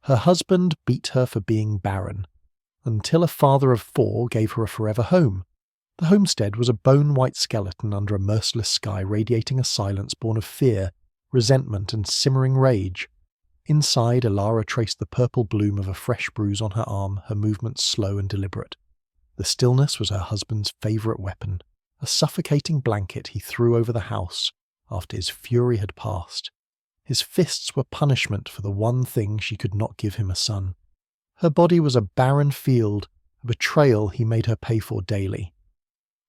Her husband beat her for being barren, until a father of 4 gave her a forever home. The homestead was a bone-white skeleton under a merciless sky radiating a silence born of fear, resentment and simmering rage. Inside, Elara traced the purple bloom of a fresh bruise on her arm, her movements slow and deliberate. The stillness was her husband's favourite weapon, a suffocating blanket he threw over the house after his fury had passed. His fists were punishment for the one thing she could not give him, a son. Her body was a barren field, a betrayal he made her pay for daily.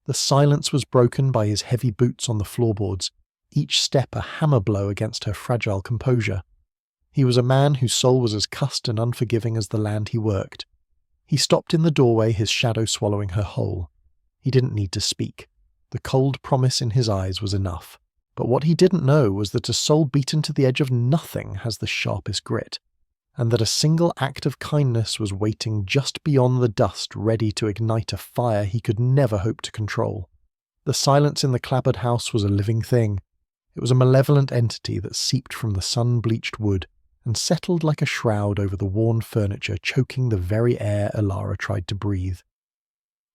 The silence was broken by his heavy boots on the floorboards, each step a hammer blow against her fragile composure. He was a man whose soul was as cussed and unforgiving as the land he worked. He stopped in the doorway, his shadow swallowing her whole. He didn't need to speak. The cold promise in his eyes was enough. But what he didn't know was that a soul beaten to the edge of nothing has the sharpest grit, and that a single act of kindness was waiting just beyond the dust, ready to ignite a fire he could never hope to control. The silence in the clapboard house was a living thing. It was a malevolent entity that seeped from the sun-bleached wood and settled like a shroud over the worn furniture, choking the very air Elara tried to breathe.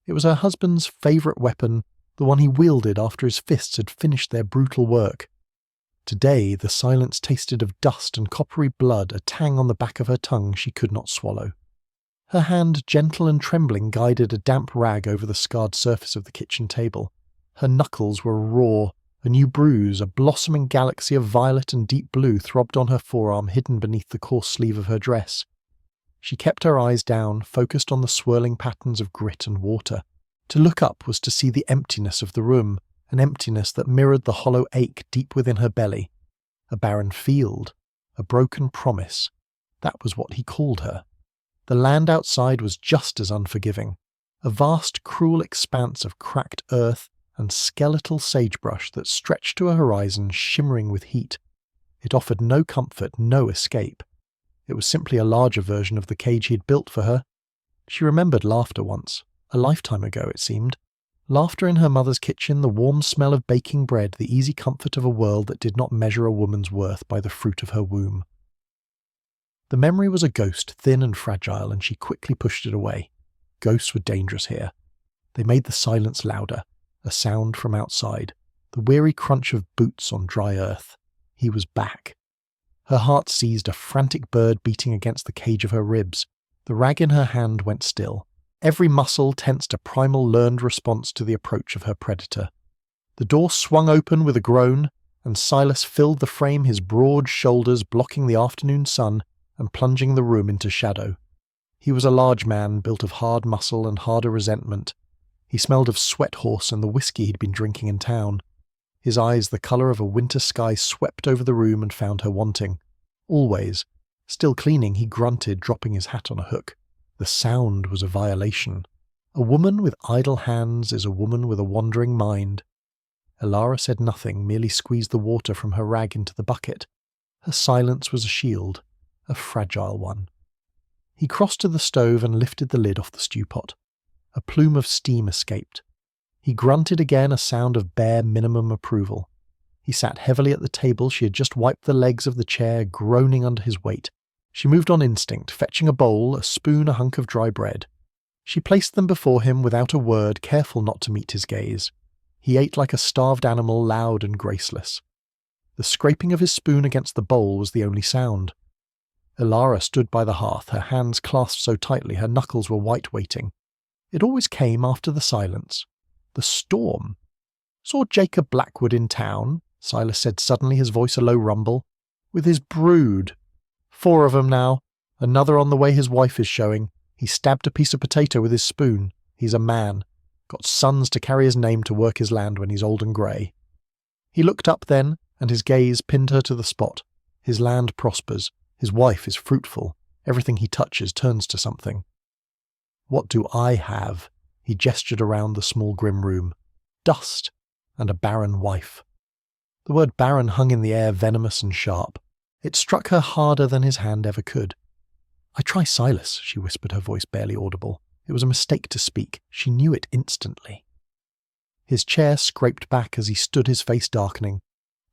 It was her husband's favourite weapon, the one he wielded after his fists had finished their brutal work. Today the silence tasted of dust and coppery blood, a tang on the back of her tongue she could not swallow. Her hand, gentle and trembling, guided a damp rag over the scarred surface of the kitchen table. Her knuckles were raw. A new bruise, a blossoming galaxy of violet and deep blue, throbbed on her forearm, hidden beneath the coarse sleeve of her dress. She kept her eyes down, focused on the swirling patterns of grit and water. To look up was to see the emptiness of the room, an emptiness that mirrored the hollow ache deep within her belly. A barren field, a broken promise. That was what he called her. The land outside was just as unforgiving. A vast, cruel expanse of cracked earth and skeletal sagebrush that stretched to a horizon shimmering with heat. It offered no comfort, no escape. It was simply a larger version of the cage he'd built for her. She remembered laughter once. A lifetime ago, it seemed. Laughter in her mother's kitchen, the warm smell of baking bread, the easy comfort of a world that did not measure a woman's worth by the fruit of her womb. The memory was a ghost, thin and fragile, and she quickly pushed it away. Ghosts were dangerous here. They made the silence louder, a sound from outside, the weary crunch of boots on dry earth. He was back. Her heart seized, a frantic bird beating against the cage of her ribs. The rag in her hand went still. Every muscle tensed a primal learned response to the approach of her predator. The door swung open with a groan, and Silas filled the frame, his broad shoulders blocking the afternoon sun and plunging the room into shadow. He was a large man, built of hard muscle and harder resentment. He smelled of sweat horse and the whiskey he'd been drinking in town. His eyes, the colour of a winter sky, swept over the room and found her wanting. Always. Still cleaning, he grunted, dropping his hat on a hook. The sound was a violation. A woman with idle hands is a woman with a wandering mind. Elara said nothing, merely squeezed the water from her rag into the bucket. Her silence was a shield, a fragile one. He crossed to the stove and lifted the lid off the stew pot. A plume of steam escaped. He grunted again, a sound of bare minimum approval. He sat heavily at the table. She had just wiped the legs of the chair, groaning under his weight. She moved on instinct, fetching a bowl, a spoon, a hunk of dry bread. She placed them before him without a word, careful not to meet his gaze. He ate like a starved animal, loud and graceless. The scraping of his spoon against the bowl was the only sound. Elara stood by the hearth, her hands clasped so tightly her knuckles were white-waiting. It always came after the silence. The storm. "Saw Jacob Blackwood in town," Silas said suddenly, his voice a low rumble. "With his brood. 4 of 'em now. Another on the way his wife is showing. He stabbed a piece of potato with his spoon. He's a man. Got sons to carry his name to work his land when he's old and grey." He looked up then, and his gaze pinned her to the spot. His land prospers. His wife is fruitful. Everything he touches turns to something. "What do I have?" He gestured around the small grim room. "Dust, and a barren wife." The word barren hung in the air, venomous and sharp. It struck her harder than his hand ever could. "I try Silas," she whispered, her voice barely audible. It was a mistake to speak. She knew it instantly. His chair scraped back as he stood, his face darkening.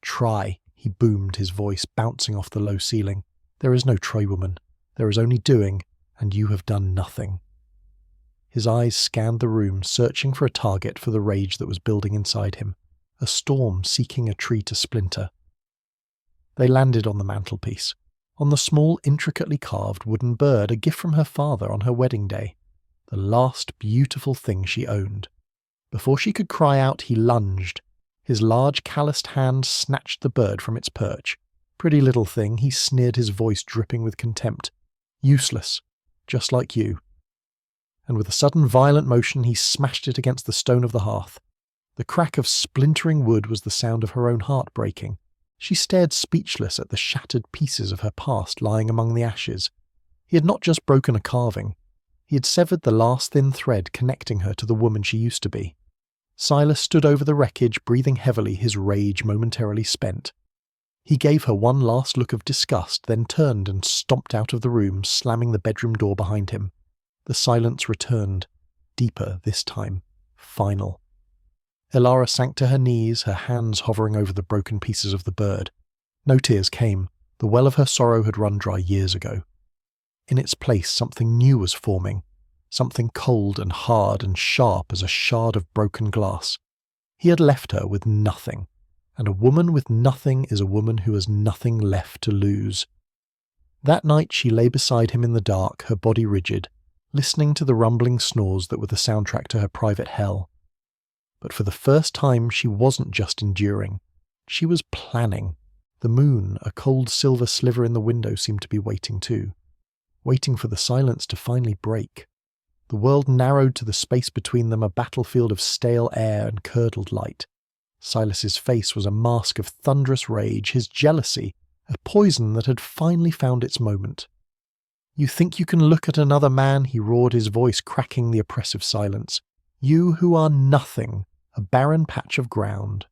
"Try," he boomed, his voice bouncing off the low ceiling. "There is no Troy woman. There is only doing, and you have done nothing." His eyes scanned the room, searching for a target for the rage that was building inside him, a storm seeking a tree to splinter. They landed on the mantelpiece, on the small, intricately carved wooden bird, a gift from her father on her wedding day, the last beautiful thing she owned. Before she could cry out, he lunged. His large, calloused hand snatched the bird from its perch. "Pretty little thing," he sneered, his voice dripping with contempt. "Useless, just like you." And with a sudden violent motion he smashed it against the stone of the hearth. The crack of splintering wood was the sound of her own heart breaking. She stared speechless at the shattered pieces of her past lying among the ashes. He had not just broken a carving. He had severed the last thin thread connecting her to the woman she used to be. Silas stood over the wreckage, breathing heavily, his rage momentarily spent. He gave her one last look of disgust, then turned and stomped out of the room, slamming the bedroom door behind him. The silence returned, deeper this time, final. Elara sank to her knees, her hands hovering over the broken pieces of the bird. No tears came. The well of her sorrow had run dry years ago. In its place, something new was forming, something cold and hard and sharp as a shard of broken glass. He had left her with nothing, and a woman with nothing is a woman who has nothing left to lose. That night she lay beside him in the dark, her body rigid, listening to the rumbling snores that were the soundtrack to her private hell. But for the first time she wasn't just enduring. She was planning. The moon, a cold silver sliver in the window, seemed to be waiting too. Waiting for the silence to finally break. The world narrowed to the space between them, a battlefield of stale air and curdled light. Silas's face was a mask of thunderous rage, his jealousy, a poison that had finally found its moment. "You think you can look at another man?" he roared, his voice cracking the oppressive silence. "You who are nothing, a barren patch of ground."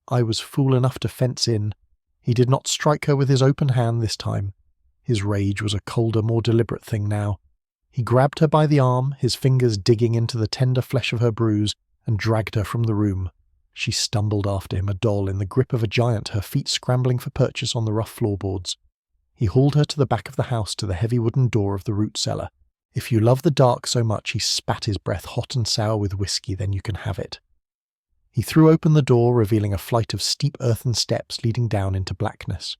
I was fool enough to fence in. He did not strike her with his open hand this time. His rage was a colder, more deliberate thing now. He grabbed her by the arm, his fingers digging into the tender flesh of her bruise, and dragged her from the room. She stumbled after him, a doll in the grip of a giant, her feet scrambling for purchase on the rough floorboards. He hauled her to the back of the house, to the heavy wooden door of the root cellar. If you love the dark so much, he spat his breath hot and sour with whiskey, then you can have it. He threw open the door, revealing a flight of steep earthen steps leading down into blackness.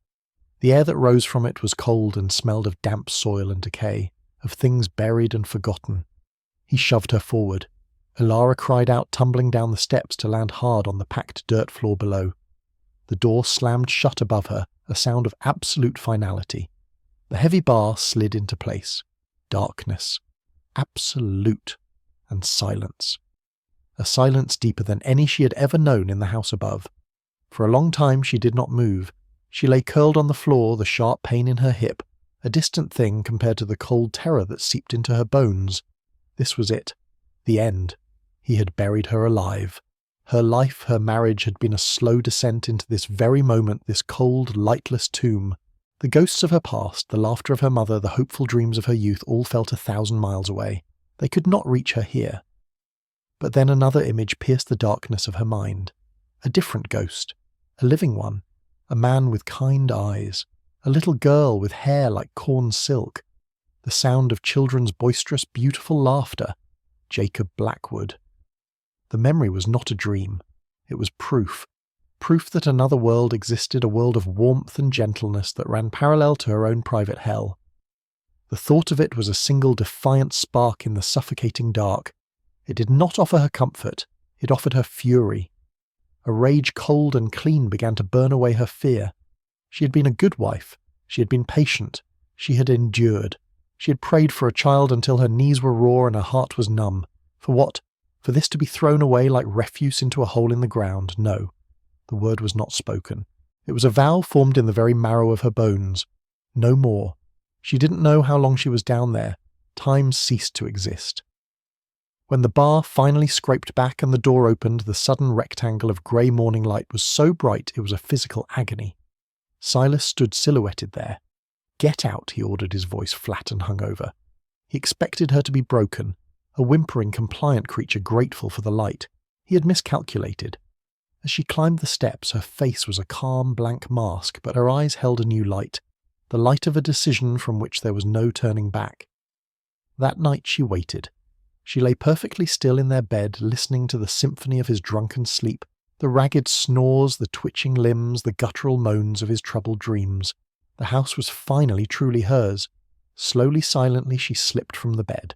The air that rose from it was cold and smelled of damp soil and decay, of things buried and forgotten. He shoved her forward. Elara cried out, tumbling down the steps to land hard on the packed dirt floor below. The door slammed shut above her, a sound of absolute finality. The heavy bar slid into place. Darkness. Absolute. And silence. A silence deeper than any she had ever known in the house above. For a long time she did not move. She lay curled on the floor, the sharp pain in her hip, a distant thing compared to the cold terror that seeped into her bones. This was it. The end. He had buried her alive. Her life, her marriage had been a slow descent into this very moment, this cold, lightless tomb. The ghosts of her past, the laughter of her mother, the hopeful dreams of her youth all felt 1,000 miles away. They could not reach her here. But then another image pierced the darkness of her mind. A different ghost. A living one. A man with kind eyes. A little girl with hair like corn silk. The sound of children's boisterous, beautiful laughter. Jacob Blackwood. The memory was not a dream. It was proof. Proof that another world existed, a world of warmth and gentleness that ran parallel to her own private hell. The thought of it was a single defiant spark in the suffocating dark. It did not offer her comfort. It offered her fury. A rage cold and clean began to burn away her fear. She had been a good wife. She had been patient. She had endured. She had prayed for a child until her knees were raw and her heart was numb. For what? For this to be thrown away like refuse into a hole in the ground? No. The word was not spoken. It was a vow formed in the very marrow of her bones. No more. She didn't know how long she was down there. Time ceased to exist. When the bar finally scraped back and the door opened, the sudden rectangle of grey morning light was so bright it was a physical agony. Silas stood silhouetted there. "Get out," he ordered, his voice flat and hungover. He expected her to be broken, a whimpering, compliant creature grateful for the light. He had miscalculated. As she climbed the steps, her face was a calm, blank mask, but her eyes held a new light. the light of a decision from which there was no turning back. That night she waited. She lay perfectly still in their bed, listening to the symphony of his drunken sleep, the ragged snores, the twitching limbs, the guttural moans of his troubled dreams. The house was finally truly hers. Slowly, silently, she slipped from the bed.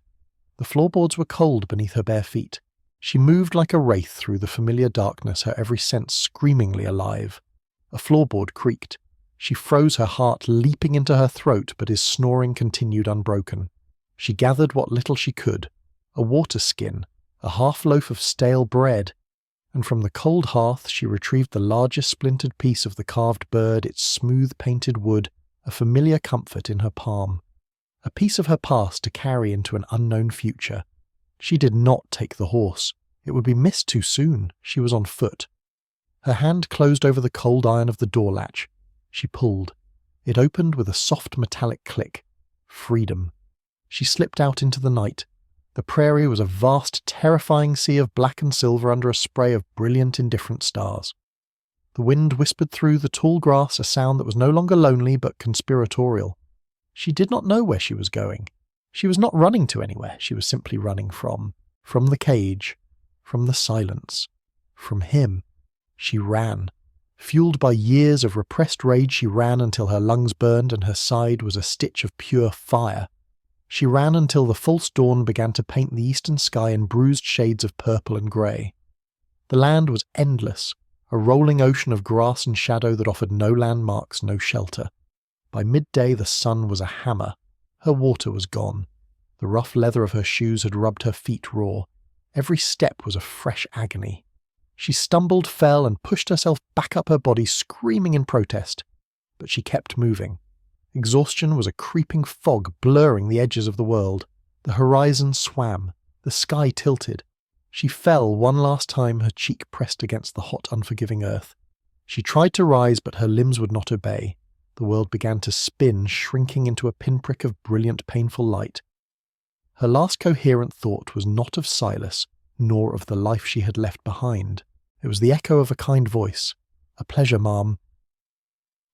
The floorboards were cold beneath her bare feet. She moved like a wraith through the familiar darkness, her every sense screamingly alive. A floorboard creaked. She froze, her heart leaping into her throat, but his snoring continued unbroken. She gathered what little she could. A water skin, a half loaf of stale bread, and from the cold hearth she retrieved the largest splintered piece of the carved bird, its smooth painted wood, a familiar comfort in her palm. A piece of her past to carry into an unknown future. She did not take the horse. It would be missed too soon. She was on foot. Her hand closed over the cold iron of the door latch. She pulled. It opened with a soft metallic click. Freedom. She slipped out into the night. The prairie was a vast, terrifying sea of black and silver under a spray of brilliant, indifferent stars. The wind whispered through the tall grass a sound that was no longer lonely but conspiratorial. She did not know where she was going. She was not running to anywhere. She was simply running from the cage, from the silence, from him. She ran. Fueled by years of repressed rage, she ran until her lungs burned and her side was a stitch of pure fire. She ran until the false dawn began to paint the eastern sky in bruised shades of purple and grey. The land was endless, a rolling ocean of grass and shadow that offered no landmarks, no shelter. By midday the sun was a hammer. Her water was gone. The rough leather of her shoes had rubbed her feet raw. Every step was a fresh agony. She stumbled, fell, and pushed herself back up her body, screaming in protest. But she kept moving. Exhaustion was a creeping fog blurring the edges of the world. The horizon swam. The sky tilted. She fell one last time, her cheek pressed against the hot, unforgiving earth. She tried to rise, but her limbs would not obey. The world began to spin, shrinking into a pinprick of brilliant, painful light. Her last coherent thought was not of Silas, nor of the life she had left behind. It was the echo of a kind voice. "A pleasure, ma'am."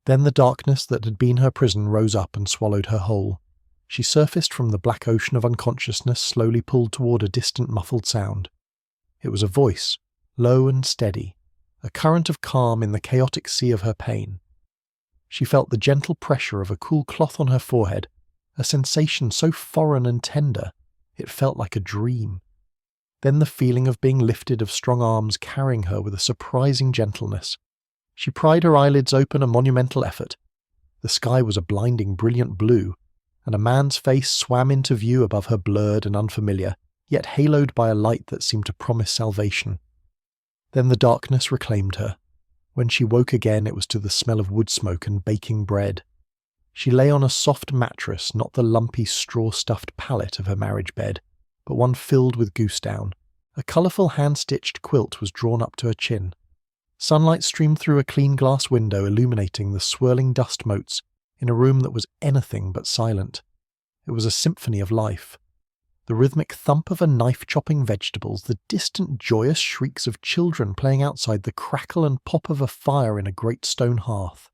Then the darkness that had been her prison rose up and swallowed her whole. She surfaced from the black ocean of unconsciousness, slowly pulled toward a distant muffled sound. It was a voice, low and steady, a current of calm in the chaotic sea of her pain. She felt the gentle pressure of a cool cloth on her forehead, a sensation so foreign and tender, it felt like a dream. Then the feeling of being lifted, of strong arms carrying her with a surprising gentleness. She pried her eyelids open, a monumental effort. The sky was a blinding, brilliant blue, and a man's face swam into view above her, blurred and unfamiliar, yet haloed by a light that seemed to promise salvation. Then the darkness reclaimed her. When she woke again, it was to the smell of wood smoke and baking bread. She lay on a soft mattress, not the lumpy straw-stuffed pallet of her marriage bed, but one filled with goose down. A colourful hand-stitched quilt was drawn up to her chin. Sunlight streamed through a clean glass window, illuminating the swirling dust motes in a room that was anything but silent. It was a symphony of life. The rhythmic thump of a knife chopping vegetables, the distant joyous shrieks of children playing outside, the crackle and pop of a fire in a great stone hearth.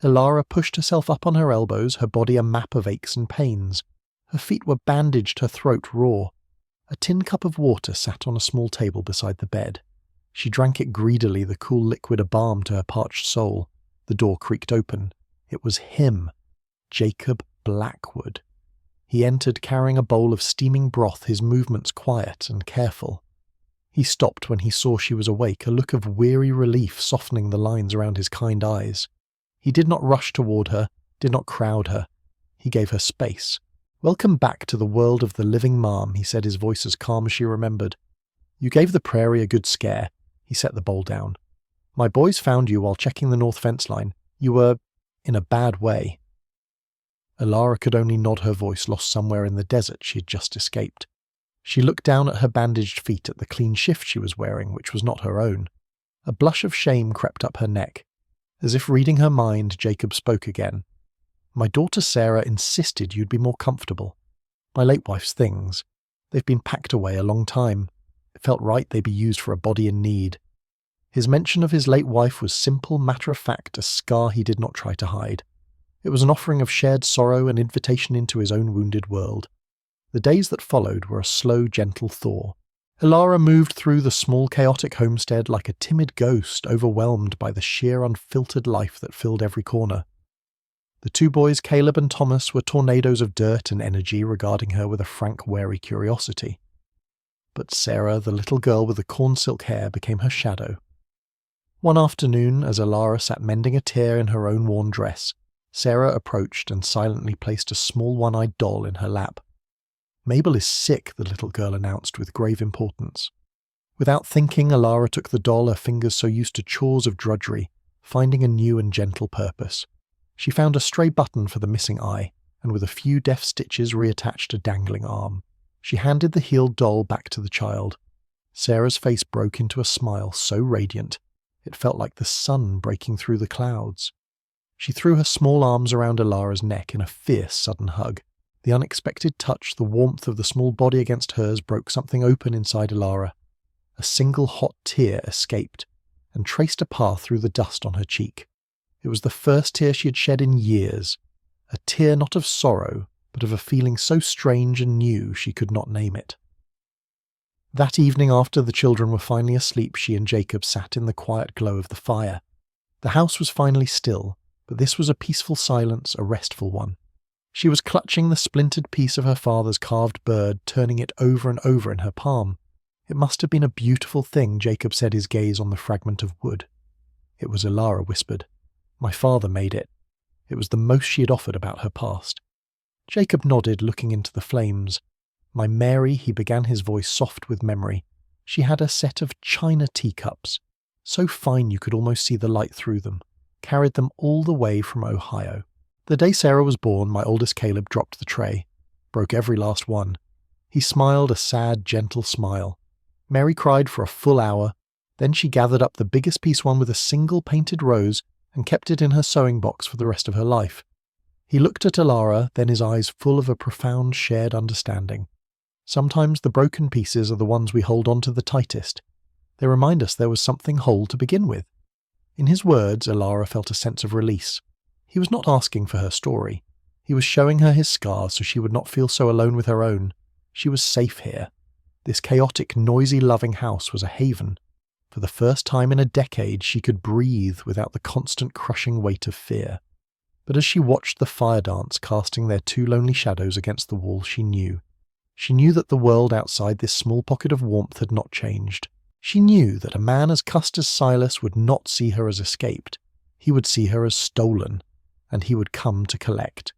Elara pushed herself up on her elbows, her body a map of aches and pains. Her feet were bandaged, her throat raw. A tin cup of water sat on a small table beside the bed. She drank it greedily, the cool liquid a balm to her parched soul. The door creaked open. It was him, Jacob Blackwood. He entered carrying a bowl of steaming broth, his movements quiet and careful. He stopped when he saw she was awake, a look of weary relief softening the lines around his kind eyes. He did not rush toward her, did not crowd her. He gave her space. "Welcome back to the world of the living, ma'am," he said, his voice as calm as she remembered. "You gave the prairie a good scare." He set the bowl down. "My boys found you while checking the north fence line. You were in a bad way." Elara could only nod, her voice lost somewhere in the desert she had just escaped. She looked down at her bandaged feet, at the clean shift she was wearing, which was not her own. A blush of shame crept up her neck. As if reading her mind, Jacob spoke again. "My daughter Sarah insisted you'd be more comfortable. My late wife's things. They've been packed away a long time. It felt right they be used for a body in need." His mention of his late wife was simple, matter-of-fact, a scar he did not try to hide. It was an offering of shared sorrow, an invitation into his own wounded world. The days that followed were a slow, gentle thaw. Elara moved through the small, chaotic homestead like a timid ghost overwhelmed by the sheer, unfiltered life that filled every corner. The two boys, Caleb and Thomas, were tornadoes of dirt and energy, regarding her with a frank, wary curiosity. But Sarah, the little girl with the corn-silk hair, became her shadow. One afternoon, as Elara sat mending a tear in her own worn dress, Sarah approached and silently placed a small one-eyed doll in her lap. "Mabel is sick," the little girl announced with grave importance. Without thinking, Elara took the doll, her fingers so used to chores of drudgery, finding a new and gentle purpose. She found a stray button for the missing eye, and with a few deft stitches reattached a dangling arm. She handed the healed doll back to the child. Sarah's face broke into a smile so radiant, it felt like the sun breaking through the clouds. She threw her small arms around Elara's neck in a fierce, sudden hug. The unexpected touch, the warmth of the small body against hers, broke something open inside Elara. A single hot tear escaped, and traced a path through the dust on her cheek. It was the first tear she had shed in years, a tear not of sorrow, but of a feeling so strange and new she could not name it. That evening, after the children were finally asleep, she and Jacob sat in the quiet glow of the fire. The house was finally still, but this was a peaceful silence, a restful one. She was clutching the splintered piece of her father's carved bird, turning it over and over in her palm. It must have been a beautiful thing, Jacob said, his gaze on the fragment of wood. It was, Elara whispered. My father made it. It was the most she had offered about her past. Jacob nodded, looking into the flames. My Mary, he began, his voice soft with memory. She had a set of china teacups, so fine you could almost see the light through them, carried them all the way from Ohio. The day Sarah was born, my oldest Caleb dropped the tray, broke every last one. He smiled a sad, gentle smile. Mary cried for a full hour, then she gathered up the biggest piece, one with a single painted rose, and kept it in her sewing box for the rest of her life. He looked at Elara, then his eyes full of a profound shared understanding. Sometimes the broken pieces are the ones we hold on to the tightest. They remind us there was something whole to begin with. In his words, Elara felt a sense of release. He was not asking for her story. He was showing her his scars so she would not feel so alone with her own. She was safe here. This chaotic, noisy, loving house was a haven. For the first time in a decade, she could breathe without the constant crushing weight of fear. But as she watched the fire dance casting their two lonely shadows against the wall, she knew. She knew that the world outside this small pocket of warmth had not changed. She knew that a man as cussed as Silas would not see her as escaped. He would see her as stolen, and he would come to collect.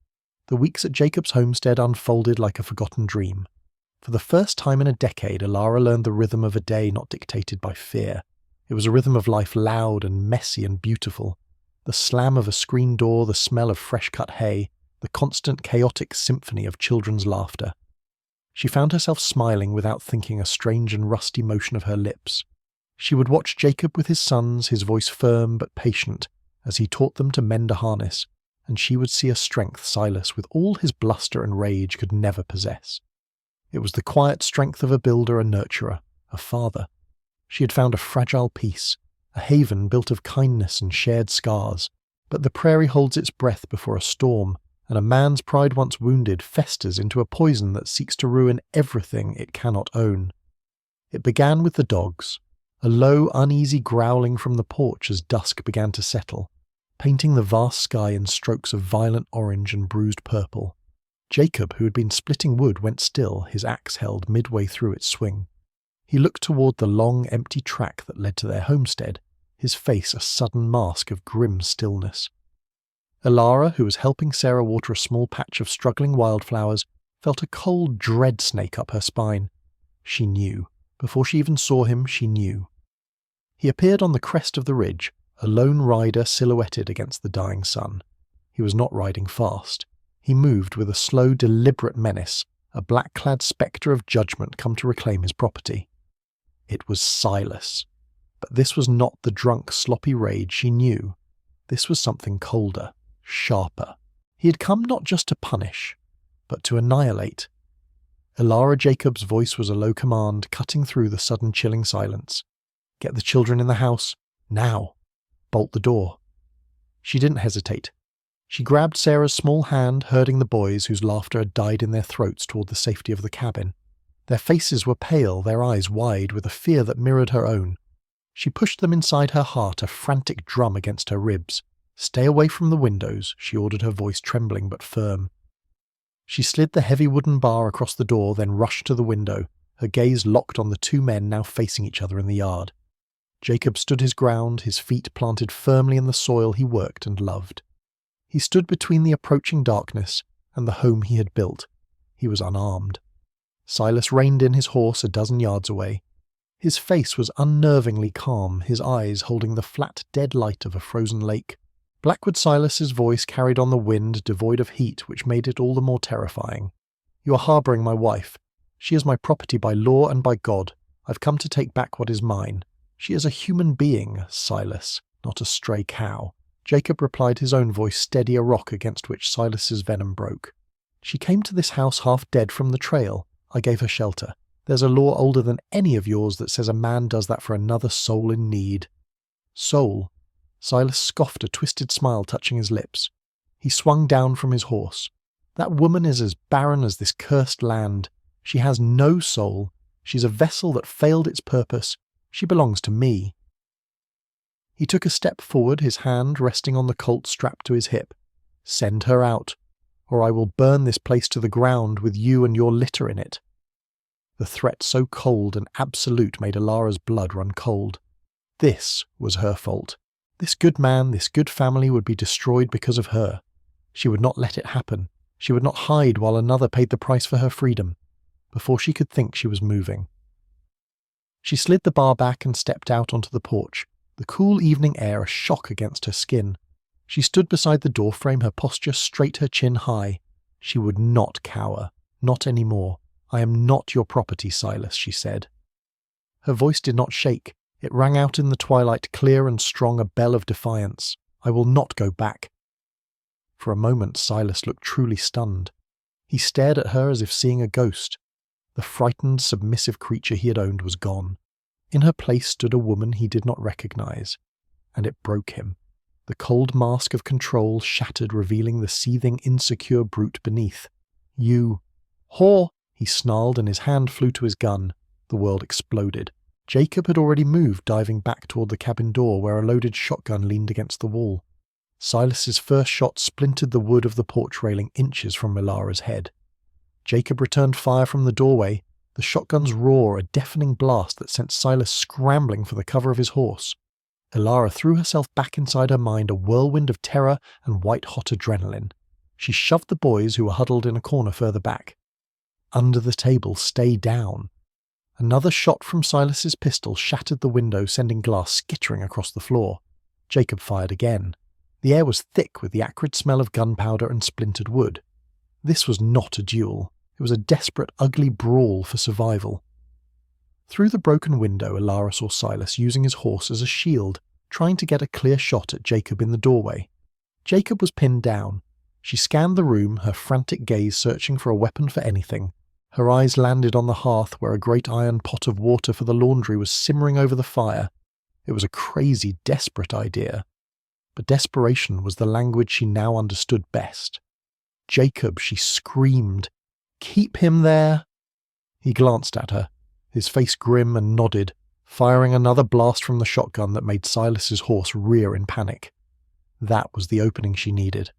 The weeks at Jacob's homestead unfolded like a forgotten dream. For the first time in a decade, Elara learned the rhythm of a day not dictated by fear. It was a rhythm of life, loud and messy and beautiful. The slam of a screen door, the smell of fresh-cut hay, the constant chaotic symphony of children's laughter. She found herself smiling without thinking, a strange and rusty motion of her lips. She would watch Jacob with his sons, his voice firm but patient, as he taught them to mend a harness, and she would see a strength Silas, with all his bluster and rage, could never possess. It was the quiet strength of a builder, a nurturer, a father. She had found a fragile peace, a haven built of kindness and shared scars. But the prairie holds its breath before a storm, and a man's pride once wounded festers into a poison that seeks to ruin everything it cannot own. It began with the dogs, a low, uneasy growling from the porch as dusk began to settle, painting the vast sky in strokes of violent orange and bruised purple. Jacob, who had been splitting wood, went still, his axe held midway through its swing. He looked toward the long, empty track that led to their homestead, his face a sudden mask of grim stillness. Elara, who was helping Sarah water a small patch of struggling wildflowers, felt a cold dread snake up her spine. She knew. Before she even saw him, she knew. He appeared on the crest of the ridge, a lone rider silhouetted against the dying sun. He was not riding fast. He moved with a slow, deliberate menace, a black-clad spectre of judgment come to reclaim his property. It was Silas. But this was not the drunk, sloppy rage she knew. This was something colder, sharper. He had come not just to punish, but to annihilate. Elara Jacob's voice was a low command, cutting through the sudden chilling silence. Get the children in the house, now. Bolt the door. She didn't hesitate. She grabbed Sarah's small hand, herding the boys whose laughter had died in their throats toward the safety of the cabin. Their faces were pale, their eyes wide, with a fear that mirrored her own. She pushed them inside her heart, a frantic drum against her ribs. "Stay away from the windows," she ordered, her voice trembling but firm. She slid the heavy wooden bar across the door, then rushed to the window, her gaze locked on the two men now facing each other in the yard. Jacob stood his ground, his feet planted firmly in the soil he worked and loved. He stood between the approaching darkness and the home he had built. He was unarmed. Silas reined in his horse a dozen yards away. His face was unnervingly calm, his eyes holding the flat, dead light of a frozen lake. Blackwood Silas's voice carried on the wind, devoid of heat, which made it all the more terrifying. "You are harbouring my wife. She is my property by law and by God. I've come to take back what is mine. She is a human being, Silas, not a stray cow." Jacob replied, his own voice steady, a rock against which Silas's venom broke. "She came to this house half dead from the trail. I gave her shelter. There's a law older than any of yours that says a man does that for another soul in need." "Soul?" Silas scoffed, a twisted smile touching his lips. He swung down from his horse. "That woman is as barren as this cursed land. She has no soul. She's a vessel that failed its purpose. She belongs to me." He took a step forward, his hand resting on the Colt strapped to his hip. "Send her out, or I will burn this place to the ground with you and your litter in it." The threat so cold and absolute made Elara's blood run cold. This was her fault. This good man, this good family would be destroyed because of her. She would not let it happen. She would not hide while another paid the price for her freedom. Before she could think, she was moving. She slid the bar back and stepped out onto the porch, the cool evening air a shock against her skin. She stood beside the doorframe, her posture straight, her chin high. She would not cower. Not anymore. "I am not your property, Silas," she said. Her voice did not shake. It rang out in the twilight, clear and strong, a bell of defiance. "I will not go back." For a moment Silas looked truly stunned. He stared at her as if seeing a ghost. The frightened, submissive creature he had owned was gone. In her place stood a woman he did not recognize, and it broke him. The cold mask of control shattered, revealing the seething, insecure brute beneath. "You..." "Whore!" he snarled, and his hand flew to his gun. The world exploded. Jacob had already moved, diving back toward the cabin door where a loaded shotgun leaned against the wall. Silas's first shot splintered the wood of the porch railing inches from Elara's head. Jacob returned fire from the doorway, the shotgun's roar a deafening blast that sent Silas scrambling for the cover of his horse. Elara threw herself back inside her mind, a whirlwind of terror and white-hot adrenaline. She shoved the boys who were huddled in a corner further back. "Under the table, stay down." Another shot from Silas's pistol shattered the window, sending glass skittering across the floor. Jacob fired again. The air was thick with the acrid smell of gunpowder and splintered wood. This was not a duel. It was a desperate, ugly brawl for survival. Through the broken window, Elara saw Silas using his horse as a shield, trying to get a clear shot at Jacob in the doorway. Jacob was pinned down. She scanned the room, her frantic gaze searching for a weapon for anything. Her eyes landed on the hearth where a great iron pot of water for the laundry was simmering over the fire. It was a crazy, desperate idea. But desperation was the language she now understood best. "Jacob," she screamed. "Keep him there!" He glanced at her, his face grim, and nodded, firing another blast from the shotgun that made Silas's horse rear in panic. That was the opening she needed.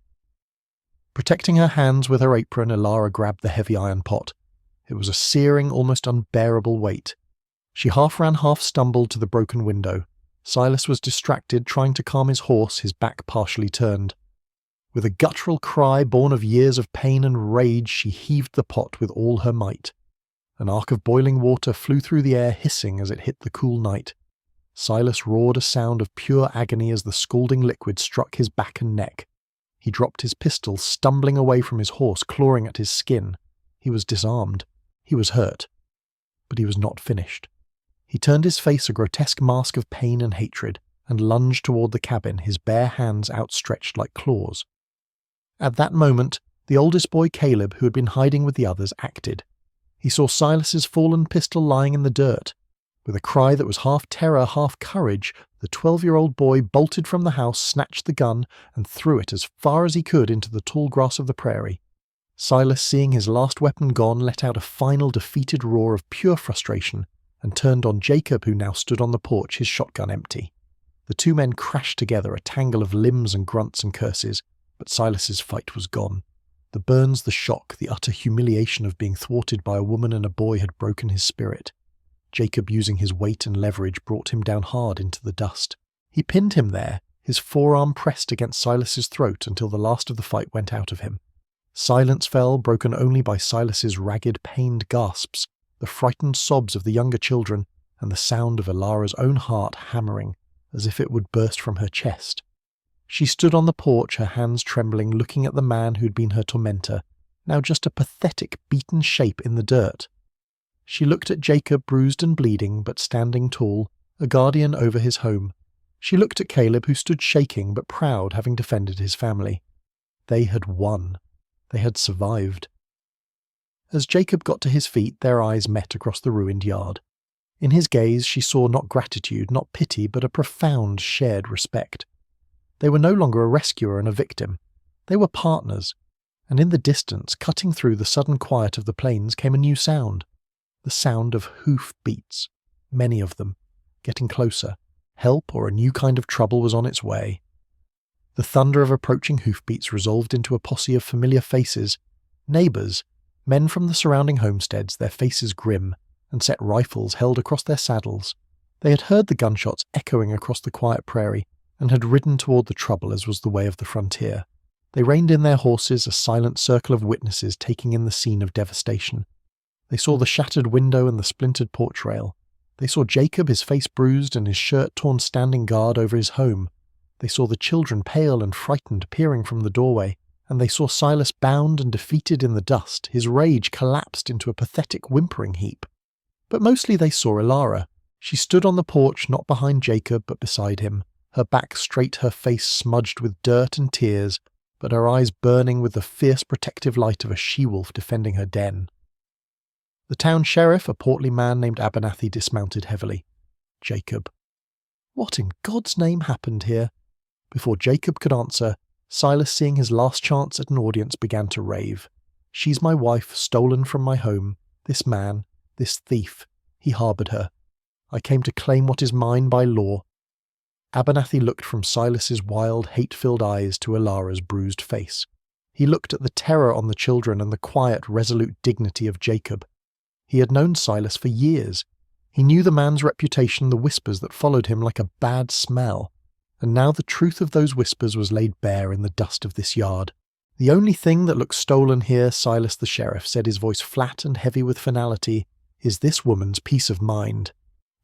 Protecting her hands with her apron, Elara grabbed the heavy iron pot. It was a searing, almost unbearable weight. She half ran, half stumbled to the broken window. Silas was distracted, trying to calm his horse, his back partially turned. With a guttural cry born of years of pain and rage, she heaved the pot with all her might. An arc of boiling water flew through the air, hissing as it hit the cool night. Silas roared a sound of pure agony as the scalding liquid struck his back and neck. He dropped his pistol, stumbling away from his horse, clawing at his skin. He was disarmed. He was hurt. But he was not finished. He turned his face a grotesque mask of pain and hatred, and lunged toward the cabin, his bare hands outstretched like claws. At that moment, the oldest boy, Caleb, who had been hiding with the others, acted. He saw Silas's fallen pistol lying in the dirt. With a cry that was half terror, half courage, the 12-year-old boy bolted from the house, snatched the gun, and threw it as far as he could into the tall grass of the prairie. Silas, seeing his last weapon gone, let out a final defeated roar of pure frustration and turned on Jacob, who now stood on the porch, his shotgun empty. The two men crashed together, a tangle of limbs and grunts and curses, but Silas's fight was gone. The burns, the shock, the utter humiliation of being thwarted by a woman and a boy had broken his spirit. Jacob, using his weight and leverage, brought him down hard into the dust. He pinned him there, his forearm pressed against Silas's throat until the last of the fight went out of him. Silence fell, broken only by Silas's ragged, pained gasps, the frightened sobs of the younger children, and the sound of Elara's own heart hammering, as if it would burst from her chest. She stood on the porch, her hands trembling, looking at the man who'd been her tormentor, now just a pathetic, beaten shape in the dirt. She looked at Jacob, bruised and bleeding, but standing tall, a guardian over his home. She looked at Caleb, who stood shaking but proud, having defended his family. They had won. They had survived. As Jacob got to his feet, their eyes met across the ruined yard. In his gaze she saw not gratitude, not pity, but a profound shared respect. They were no longer a rescuer and a victim. They were partners, and in the distance, cutting through the sudden quiet of the plains, came a new sound. The sound of hoof beats, many of them, getting closer. Help or a new kind of trouble was on its way. The thunder of approaching hoofbeats resolved into a posse of familiar faces, neighbours, men from the surrounding homesteads, their faces grim, and set rifles held across their saddles. They had heard the gunshots echoing across the quiet prairie, and had ridden toward the trouble as was the way of the frontier. They reined in their horses, a silent circle of witnesses taking in the scene of devastation. They saw the shattered window and the splintered porch rail. They saw Jacob, his face bruised and his shirt torn, standing guard over his home. They saw the children, pale and frightened, peering from the doorway, and they saw Silas bound and defeated in the dust, his rage collapsed into a pathetic whimpering heap. But mostly they saw Elara. She stood on the porch, not behind Jacob, but beside him, her back straight, her face smudged with dirt and tears, but her eyes burning with the fierce protective light of a she-wolf defending her den. The town sheriff, a portly man named Abernathy, dismounted heavily. Jacob. What in God's name happened here? Before Jacob could answer, Silas, seeing his last chance at an audience, began to rave. She's my wife, stolen from my home. This man, this thief, he harboured her. I came to claim what is mine by law. Abernathy looked from Silas's wild, hate-filled eyes to Elara's bruised face. He looked at the terror on the children and the quiet, resolute dignity of Jacob. He had known Silas for years. He knew the man's reputation, the whispers that followed him like a bad smell. And now the truth of those whispers was laid bare in the dust of this yard. The only thing that looks stolen here, Silas the sheriff said, his voice flat and heavy with finality, is this woman's peace of mind.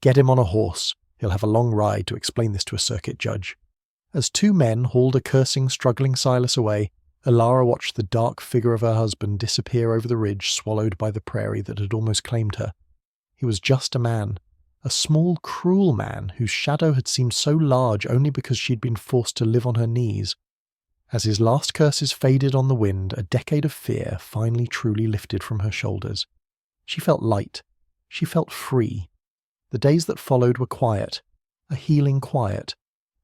Get him on a horse. He'll have a long ride to explain this to a circuit judge. As two men hauled a cursing, struggling Silas away, Elara watched the dark figure of her husband disappear over the ridge, swallowed by the prairie that had almost claimed her. He was just a man, a small, cruel man whose shadow had seemed so large only because she'd been forced to live on her knees. As his last curses faded on the wind, a decade of fear finally truly lifted from her shoulders. She felt light. She felt free. The days that followed were quiet, a healing quiet.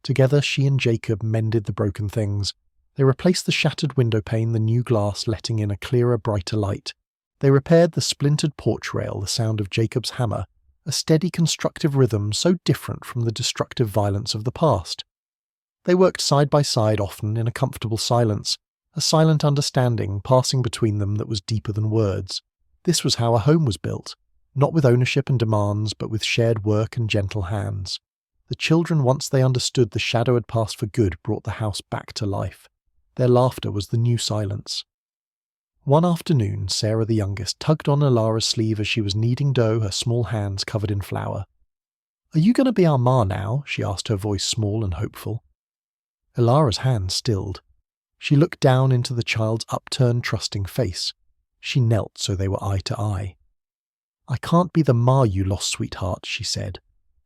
Together she and Jacob mended the broken things. They replaced the shattered window pane, the new glass letting in a clearer, brighter light. They repaired the splintered porch rail, the sound of Jacob's hammer, a steady, constructive rhythm so different from the destructive violence of the past. They worked side by side, often in a comfortable silence, a silent understanding passing between them that was deeper than words. This was how a home was built, not with ownership and demands, but with shared work and gentle hands. The children, once they understood the shadow had passed for good, brought the house back to life. Their laughter was the new silence. One afternoon, Sarah the youngest tugged on Elara's sleeve as she was kneading dough, her small hands covered in flour. "Are you going to be our ma now?" she asked, her voice small and hopeful. Elara's hands stilled. She looked down into the child's upturned, trusting face. She knelt so they were eye to eye. "I can't be the ma you lost, sweetheart," she said,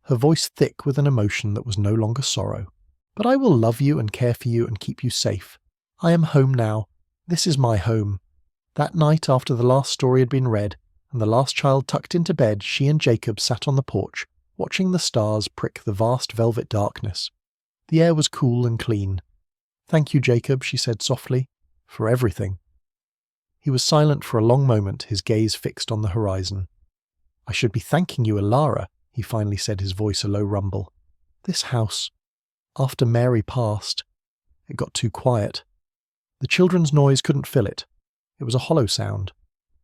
her voice thick with an emotion that was no longer sorrow. "But I will love you and care for you and keep you safe. I am home now. This is my home." That night, after the last story had been read, and the last child tucked into bed, she and Jacob sat on the porch, watching the stars prick the vast velvet darkness. The air was cool and clean. "Thank you, Jacob," she said softly, "for everything." He was silent for a long moment, his gaze fixed on the horizon. "I should be thanking you, Elara," he finally said, his voice a low rumble. "This house, after Mary passed, it got too quiet. The children's noise couldn't fill it. It was a hollow sound."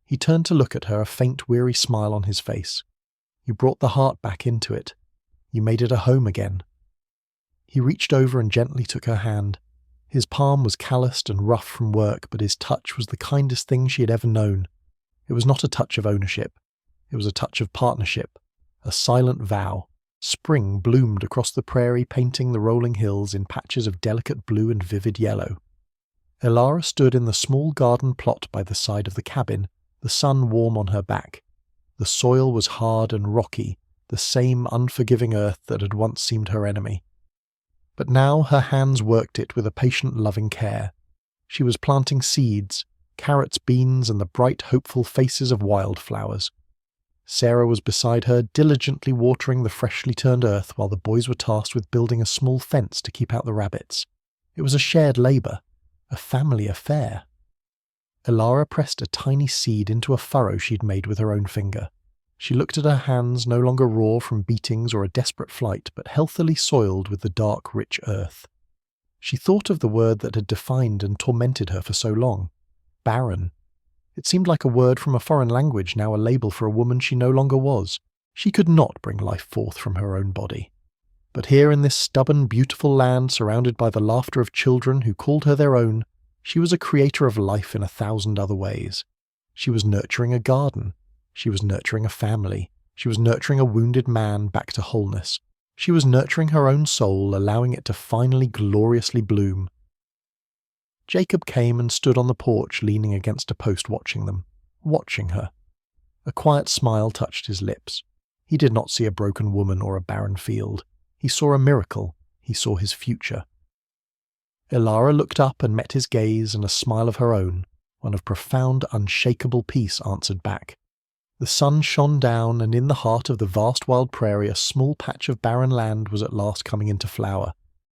He turned to look at her, a faint, weary smile on his face. "You brought the heart back into it. You made it a home again." He reached over and gently took her hand. His palm was calloused and rough from work, but his touch was the kindest thing she had ever known. It was not a touch of ownership. It was a touch of partnership, a silent vow. Spring bloomed across the prairie, painting the rolling hills in patches of delicate blue and vivid yellow. Elara stood in the small garden plot by the side of the cabin, the sun warm on her back. The soil was hard and rocky, the same unforgiving earth that had once seemed her enemy. But now her hands worked it with a patient, loving care. She was planting seeds, carrots, beans, and the bright, hopeful faces of wildflowers. Sarah was beside her, diligently watering the freshly turned earth while the boys were tasked with building a small fence to keep out the rabbits. It was a shared labour, a family affair. Elara pressed a tiny seed into a furrow she'd made with her own finger. She looked at her hands, no longer raw from beatings or a desperate flight, but healthily soiled with the dark, rich earth. She thought of the word that had defined and tormented her for so long. Barren. It seemed like a word from a foreign language, now a label for a woman she no longer was. She could not bring life forth from her own body. But here in this stubborn, beautiful land, surrounded by the laughter of children who called her their own, she was a creator of life in 1,000 other ways. She was nurturing a garden. She was nurturing a family. She was nurturing a wounded man back to wholeness. She was nurturing her own soul, allowing it to finally gloriously bloom. Jacob came and stood on the porch, leaning against a post, watching them, watching her. A quiet smile touched his lips. He did not see a broken woman or a barren field. He saw a miracle. He saw his future. Elara looked up and met his gaze, and a smile of her own, one of profound, unshakable peace, answered back. The sun shone down, and in the heart of the vast wild prairie a small patch of barren land was at last coming into flower.